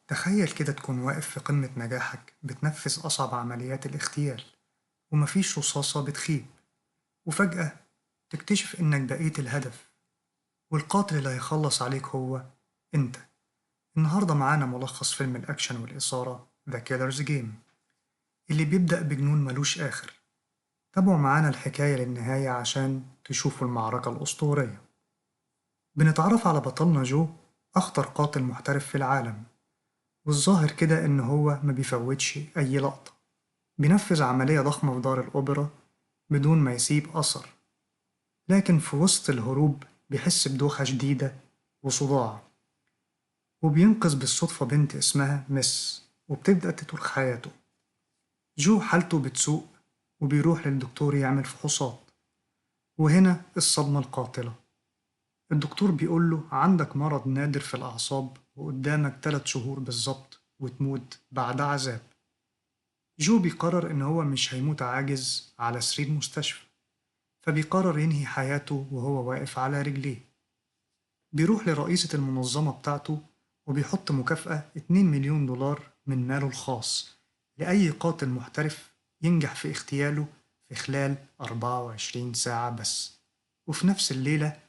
تخيل كده تكون واقف في قمة نجاحك بتنفذ أصعب عمليات الاغتيال، ومفيش رصاصة بتخيب. وفجأة تكتشف إنك بقيت الهدف، والقاتل اللي هيخلص عليك هو أنت. النهاردة معانا ملخص فيلم الأكشن والإثارة The Killer's Game، اللي بيبدأ بجنون ملوش آخر. تابعوا معانا الحكاية للنهاية عشان تشوفوا المعركة الأسطورية. بنتعرف على بطلنا جو، أخطر قاتل محترف في العالم، والظاهر كده إن هو ما بيفوتش أي لقطة. بينفذ عملية ضخمة في دار الأوبرا بدون ما يسيب أثر، لكن في وسط الهروب بيحس بدوخة شديدة وصداع، وبينقذ بالصدفة بنت اسمها مس، وبتبدأ تترك حياته. جو حالته بتسوء، وبيروح للدكتور يعمل فحوصات، وهنا الصدمة القاتلة. الدكتور بيقوله عندك مرض نادر في الأعصاب، وقدامك 3 شهور بالظبط وتموت بعد عذاب. جو بيقرر إن هو مش هيموت عاجز على سرير مستشفى، فبيقرر ينهي حياته وهو واقف على رجليه. بيروح لرئيسة المنظمة بتاعته، وبيحط مكافأة 2 مليون دولار من ماله الخاص لأي قاتل محترف ينجح في اغتياله في خلال 24 ساعة بس. وفي نفس الليلة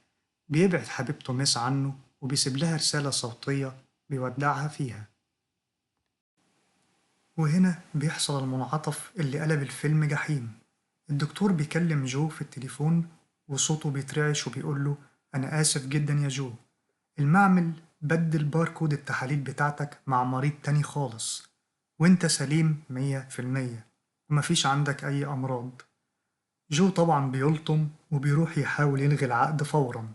بيبعد حبيبته ميس عنه، وبيسيب لها رسالة صوتية بيودعها فيها. وهنا بيحصل المنعطف اللي قلب الفيلم جحيم. الدكتور بيكلم جو في التليفون، وصوته بيترعش وبيقوله أنا آسف جدا يا جو، المعمل بدل باركود التحاليل بتاعتك مع مريض تاني خالص، وانت سليم 100%، ومفيش عندك أي أمراض. جو طبعا بيلطم وبيروح يحاول يلغي العقد فورا،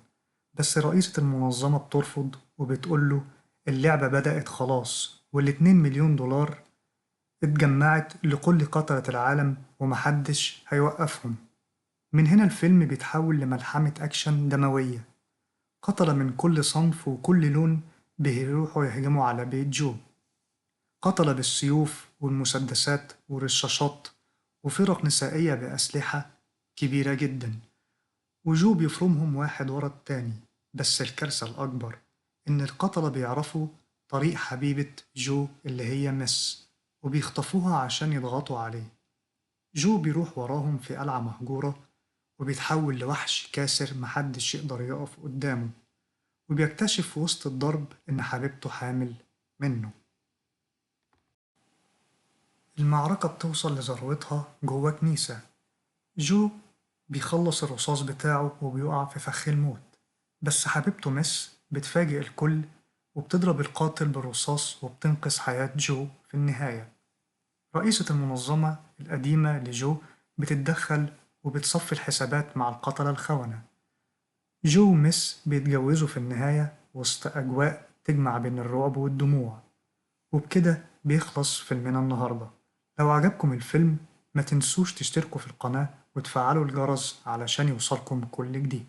بس رئيسة المنظمة بترفض وبتقوله اللعبة بدأت خلاص، والاتنين مليون دولار اتجمعت لكل قطرة العالم ومحدش هيوقفهم. من هنا الفيلم بيتحول لملحمة أكشن دموية، قتلة من كل صنف وكل لون بيروحوا يهجموا على بيت جو. قتلة بالسيوف والمسدسات والرشاشات، وفرق نسائية بأسلحة كبيرة جدا، وجو بيفرمهم واحد ورا التاني. بس الكارثة الأكبر إن القتلة بيعرفوا طريق حبيبة جو اللي هي مس، وبيخطفوها عشان يضغطوا عليه. جو بيروح وراهم في قلعة مهجورة، وبيتحول لوحش كاسر محدش يقدر يقف قدامه، وبيكتشف في وسط الضرب إن حبيبته حامل منه. المعركة بتوصل لذروتها جوه كنيسة. جو بيخلص الرصاص بتاعه وبيقع في فخ الموت، بس حبيبته مس بتفاجئ الكل، وبتضرب القاتل بالرصاص وبتنقذ حياة جو في النهاية. رئيسة المنظمة القديمة لجو بتتدخل وبتصفي الحسابات مع القتلة الخونة. جو وميس بيتجوزوا في النهاية وسط أجواء تجمع بين الرعب والدموع. وبكده بيخلص فيلمنا النهاردة. لو عجبكم الفيلم ما تنسوش تشتركوا في القناة وتفعلوا الجرس علشان يوصلكم كل جديد.